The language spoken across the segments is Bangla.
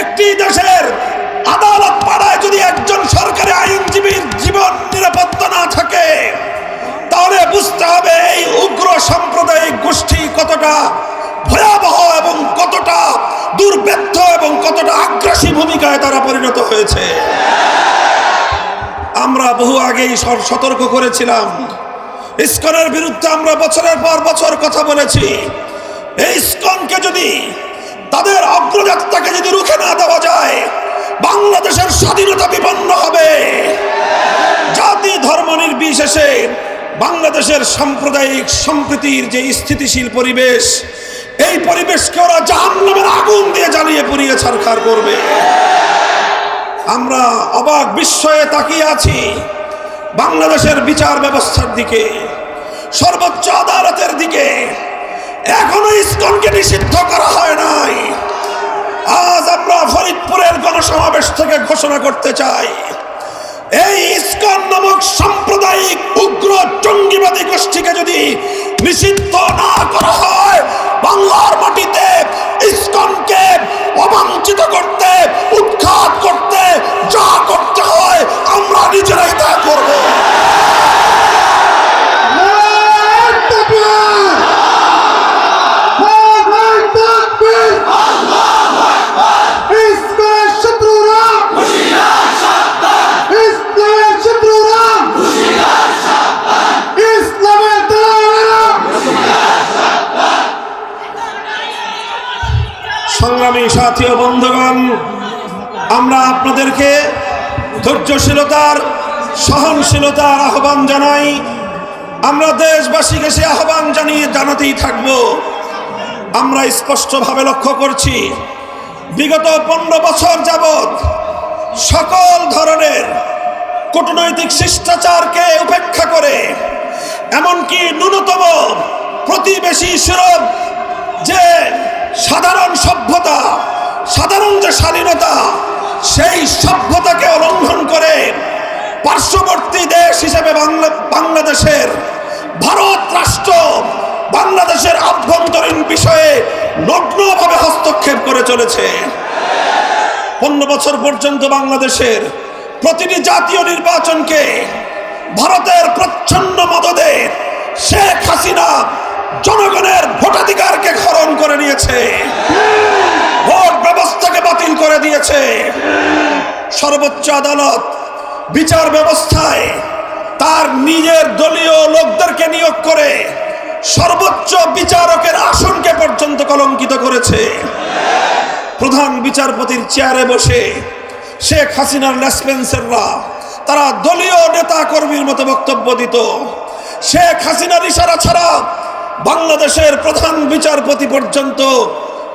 একটি দেশের আদালত পাড়ায় যদি একজন সরকারি আইনজীবীর জীবন নিরাপত্তা না থাকে, তাহলে বুঝতে হবে এই উগ্র সাম্প্রদায়িক গোষ্ঠী কতটা ভয়াবহ এবং কতটা দুর্বৃত্ত এবং কতটা আগ্রাসী ভূমিকায় তারা পরিণত হয়েছে। আমরা বহু আগেই সতর্ক করেছিলাম, ইসকনের বিরুদ্ধে আমরা বছরের পর বছর কথা বলেছি। এই ইসকনকে যদি, তাদের অগ্রযাত্রাকে যদি রুখে না দেওয়া যায়, বাংলাদেশের স্বাধীনতা বিপন্ন হবে। জাতি ধর্ম নির্বিশেষে বাংলাদেশের সাম্প্রদায়িক সম্প্রীতির যে স্থিতিশীল পরিবেশ, এই পরিবেশকে ওরা জাহান্নামের আগুন দিয়ে জ্বালিয়ে পুড়িয়ে ছারখার করবে। আমরা অবাক বিস্ময়ে তাকিয়ে আছি বাংলাদেশের বিচার ব্যবস্থার দিকে, সর্বোচ্চ আদালতের দিকে। এখনো ইসকনকে নিষিদ্ধ করা হয় নাই। আজ আমরা ফরিদপুরের গণসমাবেশ থেকে ঘোষণা করতে চাই, এই ইসকন নামক সাম্প্রদায়িক উগ্র জঙ্গিবাদী গোষ্ঠীকে যদি নিষিদ্ধ না করা হয়, বাংলার মাটিতে ইসকনকে অবাঞ্ছিত করতে, উৎখাত করতে যা করতে হয় আমরা নিজেরাই তা করব। সংগ্রামী সাথী ও বন্ধুগণ, আমরা আপনাদেরকে ধৈর্যশীলতার, সহনশীলতার আহ্বান জানাই। আমরা দেশবাসীকে সে আহ্বান জানাতেই থাকব। আমরা স্পষ্টভাবে লক্ষ্য করছি, বিগত 15 বছর যাবৎ সকল ধরনের কূটনৈতিক শিষ্টাচারকে উপেক্ষা করে, এমনকি ন্যূনতম প্রতিবেশী সুলভ যে সাধারণ সভ্যতা, সাধারণ যে স্বাধীনতা, সেই সভ্যতাকে লঙ্ঘন করে পার্শ্ববর্তী দেশ হিসেবে বাংলাদেশের ভারত রাষ্ট্র বাংলাদেশের আভ্যন্তরীণ বিষয়ে নগ্নভাবে হস্তক্ষেপ করে চলেছে। 15 বছর পর্যন্ত বাংলাদেশের প্রতিটি জাতীয় নির্বাচনকে ভারতের প্রচ্ছন্ন মদদে শেখ হাসিনা জনগণের ভোটাধিকারকে হরণ করে নিয়েছে, ভোট ব্যবস্থাকে বাতিল করে দিয়েছে। সর্বোচ্চ আদালত বিচার ব্যবস্থায় তার নিজের দলীয় লোকদেরকে নিয়োগ করে সর্বোচ্চ বিচারকের আসনকে পর্যন্ত কলঙ্কিত করেছে। প্রধান বিচারপতির চেয়ারে বসে শেখ হাসিনার লেসপেন্সাররা তারা দলীয় নেতা কর্মীর মতো বক্তব্য দিত। শেখ হাসিনার ইশারা ছাড়া বাংলাদেশের প্রধান বিচারপতি পর্যন্ত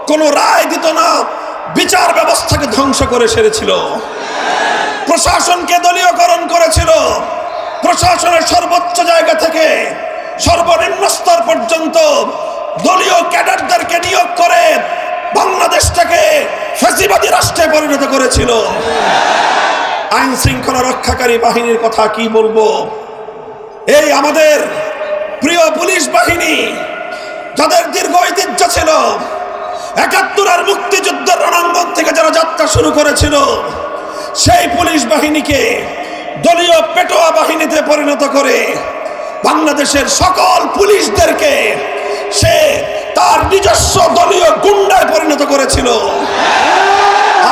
কোনো রায় দিত না, বিচার ব্যবস্থাকে ধ্বংস করে সেরেছিল। প্রশাসনকে দলীয়করণ করেছিল। প্রশাসনের সর্বোচ্চ জায়গা থেকে সর্বনিম্ন স্তর পর্যন্ত দলীয় ক্যাডারদেরকে নিয়োগ করে বাংলাদেশটাকে ফ্যাসিবাদী রাষ্ট্রে পরিণত করেছিল। আইন শৃঙ্খলা রক্ষাকারী বাহিনীর কথা কি বলবো? এই আমাদের প্রিয় পুলিশ বাহিনী, যাদের দীর্ঘ ঐতিহ্য ছিল, ৭১-এর মুক্তিযুদ্ধের রণাঙ্গন থেকে যারা যাত্রা শুরু করেছিল, সেই পুলিশ বাহিনীকে দলীয় পেটোয়া বাহিনীতে পরিণত করে বাংলাদেশের সকল পুলিশদেরকে সে তার নিজস্ব দলীয় গুন্ডায় পরিণত করেছিল।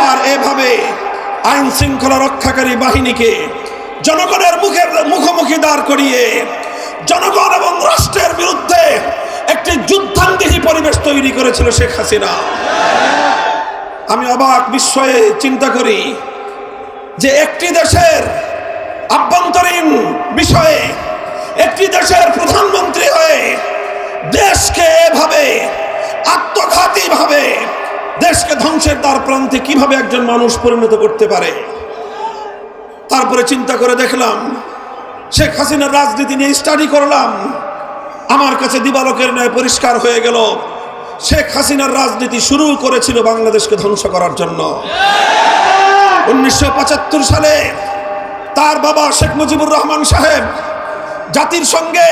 আর এভাবে আইন শৃঙ্খলা রক্ষাকারী বাহিনীকে জনগণের মুখোমুখি দাঁড় করিয়ে জনগণ এবং রাষ্ট্রের বিরুদ্ধে একটি যুদ্ধাঙ্গী পরিবেশ তৈরি করেছিল শেখ হাসিনা। আমি অবাক বিস্ময়ে চিন্তা করি যে একটি দেশের আভ্যন্তরীণ বিষয়ে একটি দেশের প্রধানমন্ত্রী হয়ে দেশকে এভাবে আত্মঘাতী ভাবে দেশকে ধ্বংসের দ্বার প্রান্তে কিভাবে একজন মানুষ পরিণত করতে পারে। তারপরে চিন্তা করে দেখলাম, শেখ হাসিনার রাজনীতি নিয়ে স্টাডি করলাম, আমার কাছে দিবালোকের ন্যায় পরিষ্কার হয়ে গেল শেখ হাসিনার রাজনীতি শুরু করেছিল বাংলাদেশকে ধ্বংস করার জন্য। 1975 সালে তার বাবা শেখ মুজিবুর রহমান সাহেব জাতির সঙ্গে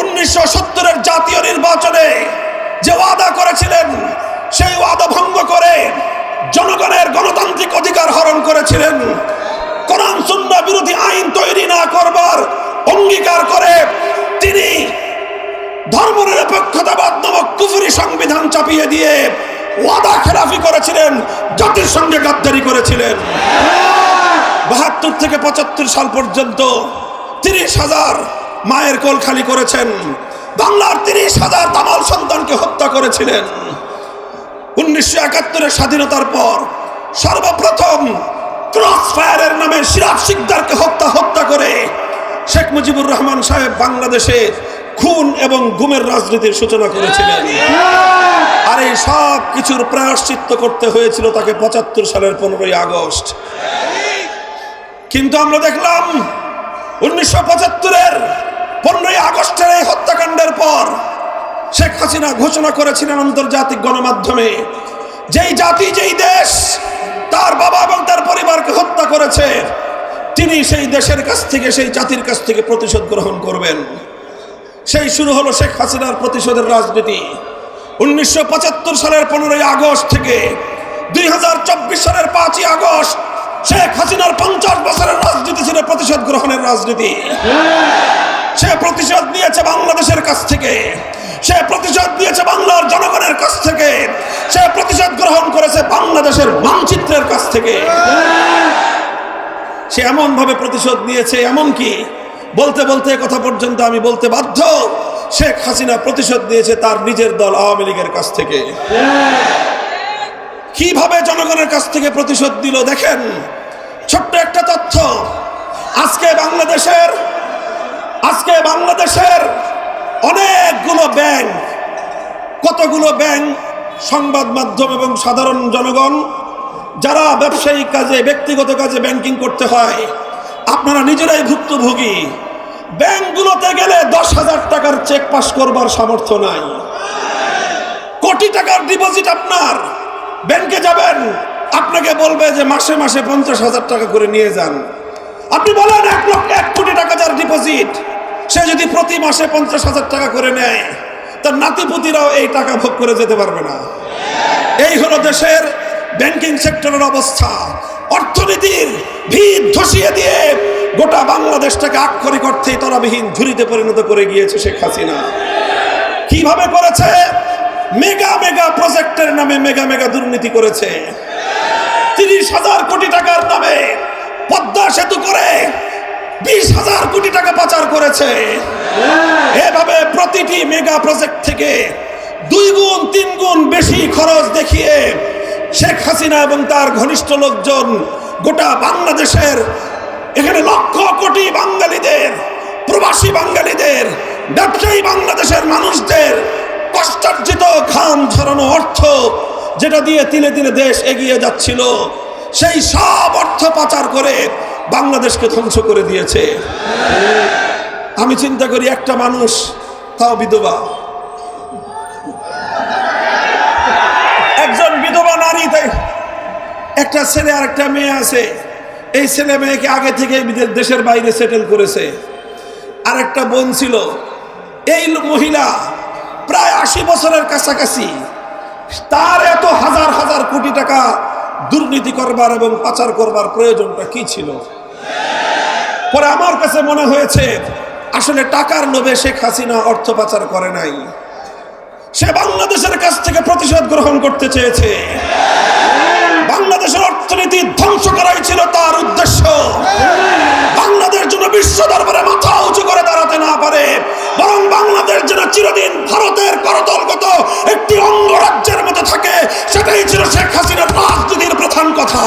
1970-এর জাতীয় নির্বাচনে যে ওয়াদা করেছিলেন, সেই ওয়াদা ভঙ্গ করে জনগণের অধিকার হরণ করেছিলেন। কোরআন সুন্নাহ বিরোধী আইন তৈরি না করবার অঙ্গীকার করে তিনি ধর্মনিরপেক্ষতাবাদ নামক কুফরি সংবিধান চাপিয়ে দিয়ে ওয়াদা খেলাফি করেছিলেন, জাতির সঙ্গে গাদ্দারি করেছিলেন। ৭২ থেকে ৭৫ সাল পর্যন্ত ৩০,০০০ মায়ের কোল খালি করেছেন। বাংলার ৩০,০০০ দামাল সন্তানকে হত্যা করেছিলেন। ১৯৭১-এর স্বাধীনতার পর সর্বপ্রথম ক্রস ফায়ারের নামে সিরাজ শিকদারকে হত্যা করে শেখ মুজিবুর রহমান সাহেব বাংলাদেশে খুন এবং গুমের রাজনীতির সূচনা করেছিলেন। আর এই সব কিছুর প্রায়শ্চিত্ত করতে হয়েছিল তাকে ৭৫ সালের ১৫ই আগস্ট। কিন্তু আমরা দেখলাম ১৯৭৫-এর ১৫ই আগস্টের এই হত্যাকাণ্ডের পর শেখ হাসিনা ঘোষণা করেছিলেন আন্তর্জাতিক গণমাধ্যমে, যেই জাতি যেই দেশ তার বাবা এবং তার পরিবারকে হত্যা করেছে তিনি সেই দেশের কাছ থেকে, সেই জাতির কাছ থেকে প্রতিশোধ গ্রহণ করবেন। সেই শুরু হলো শেখ হাসিনার প্রতিশোধের রাজনীতি। ১৯৭৫ সালের ১৫ই আগস্ট থেকে ২০২৪ সালের ৫ই আগস্ট শেখ হাসিনার ৫০ বছরের রাজনীতি ছিল প্রতিশোধ গ্রহণের রাজনীতি। সে প্রতিশোধ নিয়েছে বাংলাদেশের কাছ থেকে, সে প্রতিশোধ নিয়েছে বাংলার জনগণের কাছ থেকে, সে প্রতিশোধ গ্রহণ করেছে বাংলাদেশের মানচিত্রের কাছ থেকে। সে এমন ভাবে প্রতিশোধ নিয়েছে, এমনকি বলতে বলতে কথা পর্যন্ত আমি বলতে বাধ্য, শেখ হাসিনা প্রতিশোধ নিয়েছে তার নিজের দল আওয়ামী লীগের কাছ থেকে। কিভাবে জনগণের কাছ থেকে প্রতিশোধ দিল দেখেন। ছোট্ট একটা তথ্য, আজকে বাংলাদেশের অনেকগুলো ব্যাংক, কতগুলো ব্যাংক, সংবাদ মাধ্যম এবং সাধারণ জনগণ যারা ব্যবসায়িক কাজে, ব্যক্তিগত কাজে ব্যাংকিং করতে হয়, আপনারা নিজেরাই ভুক্তভোগী। ব্যাংকগুলোতে গেলে ১০,০০০ টাকার চেক পাস করবার সামর্থ্য নাই। কোটি টাকার ডিপোজিট, আপনার ব্যাংকে যাবেন, আপনাকে বলবে যে মাসে মাসে ৫০,০০০ টাকা করে নিয়ে যান। আপনি বলেন ১ কোটি টাকা যার ডিপোজিট, সে যদি প্রতি মাসে ৫০,০০০ টাকা করে নেয়, তার নাতিপুতিরাও এই টাকা ভোগ করে যেতে পারবে না। এই হলো দেশের ব্যাংকিং সেক্টরের অবস্থা। অর্থনীতির ভিত ধসিয়ে দিয়ে গোটা বাংলাদেশটাকে আক্ষরিক অর্থেই তলাবিহীন ঝুড়িতে পরিণত করে গিয়েছে শেখ হাসিনা। কিভাবে করেছে? মেগা প্রজেক্টের নামে মেগা দুর্নীতি করেছে। ৩০,০০০ কোটি টাকার নামে পদ্মা সেতু করে ২০,০০০ কোটি টাকা পাচার করেছে। এভাবে প্রতিটি মেগা প্রজেক্ট থেকে ২ গুণ ৩ গুণ বেশি খরচ দেখিয়ে শেখ হাসিনা এবং তার ঘনিষ্ঠ লোকজন গোটা বাংলাদেশের, এখানে লক্ষ কোটি বাঙালিদের, প্রবাসী বাঙালিদের, ব্যবসায়ী বাংলাদেশের মানুষদের কষ্টার্জিত ঘাম ঝরানো অর্থ, যেটা দিয়ে তিলে তিলে দেশ এগিয়ে যাচ্ছিল, সেই সব অর্থ পাচার করে বাংলাদেশকে ধ্বংস করে দিয়েছে। আমি চিন্তা করি, একটা মানুষ, তাও বিধবা, একজন বিধবা নারী, একটা ছেলে আর একটা মেয়ে আছে, এই ছেলে মেয়েকে আগে থেকে দেশের বাইরে সেটেল করেছে। আর একটা বোন ছিল, এই মহিলা প্রায় ৮০ বছরের কাছাকাছি, তার এত হাজার হাজার কোটি টাকা দুর্নীতি করবার এবং পাচার করবার প্রয়োজনটা কি ছিল? পরে আমার কাছে মনে হয়েছে আসলে টাকার লোভে শেখ হাসিনা অর্থ পাচার করে নাই, সে বাংলাদেশের কাছ থেকে প্রতিশোধ গ্রহণ করতে চেয়েছে। বাংলাদেশের অর্থনীতি ধ্বংস করাই ছিল তার উদ্দেশ্য। বাংলাদেশ যেন বিশ্ব দরবারে মাথা উঁচু করে দাঁড়াতে না পারে, বরং বাংলাদেশ যেন চিরদিন ভারতের করতলগত একটি অঙ্গরাজ্যের মতো থাকে, সেটাই ছিল শেখ হাসিনার রাজনীতির প্রধান কথা।